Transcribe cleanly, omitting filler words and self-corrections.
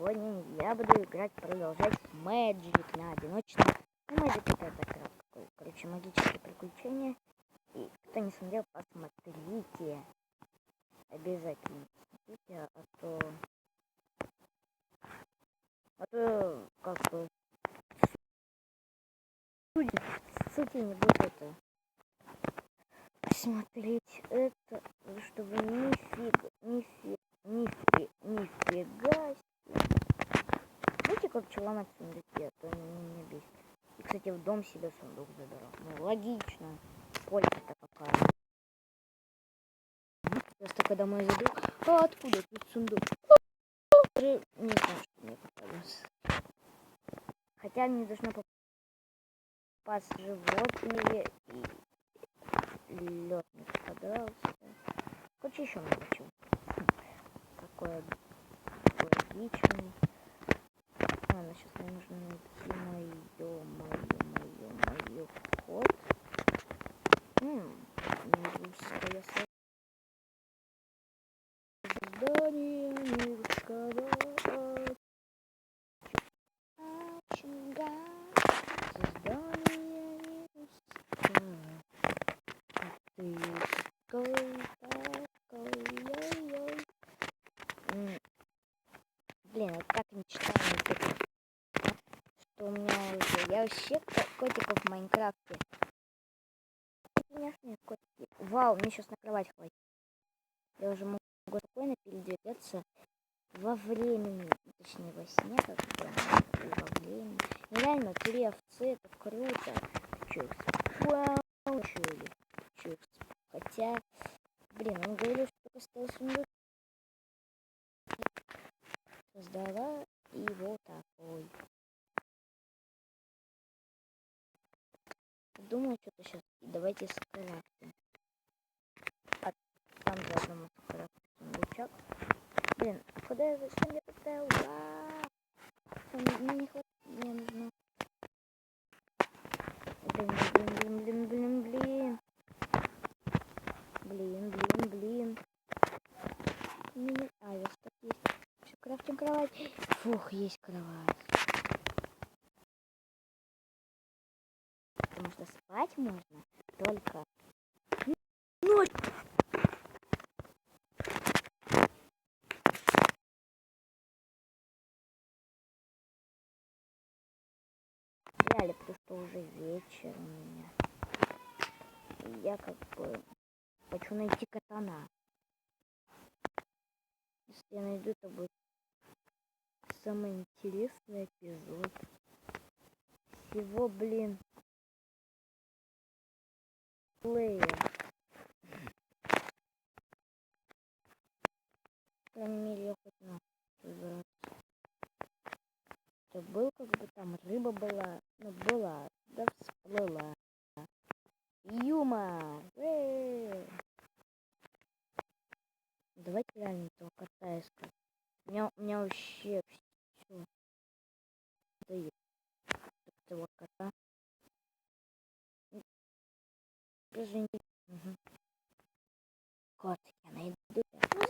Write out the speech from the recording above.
сегодня я буду продолжать Magic на одиночном. Ну, Magic это такое, короче, магические приключения. И кто не смотрел, посмотрите. Обязательно посмотрите, а то как бы сути не будет это смотреть это, чтобы нифига. Знаете, как ломать сундуки, а то они меня бесит. И, кстати, в дом себе сундук забирал. Ну, логично. Польза-то какая. Просто когда домой зайду, а откуда тут сундук? Не знаю, что мне попадется. Хотя мне должно попасть животные и лед не попадался. Короче, еще много чего. Какое логичное. Ладно, сейчас мне нужно найти мою ход. Русское создание мирского очага. Создание мирского. Ты такой, Блин, я так мечтаю, что у меня уже... Я вообще котиков в Майнкрафте. Конечно, котики. Вау, мне сейчас на кровать хватит. Я уже могу спокойно передвигаться во времени. Точнее, во сне, как бы, и во времени. Ну, реально, 3 овцы, это круто. Хотя, блин, он говорил, что только стал сундук. Создала его такой. Думаю, что-то сейчас. Давайте скрафтим. А там заодно скрафтим сундучок. Блин, куда я зачем я поставил? Мне не хватит. Мне нужно. Блин. А, я спать есть. Все, крафтим кровать. Фух, есть кровать. Потому что спать можно только ночью. Реально, потому что уже вечер у меня. И я как бы хочу найти катана. Если я найду, это будет самый интересный эпизод. Всего, блин, плея. По крайней мере, я хоть на выбираться. То был как бы там рыба была. Ну, была. Да всплыла. Юмор. Давайте реально этого кота искать. У меня вообще все стоит. Этого кота. Даже не... Угу. Кот, я найду. Ну,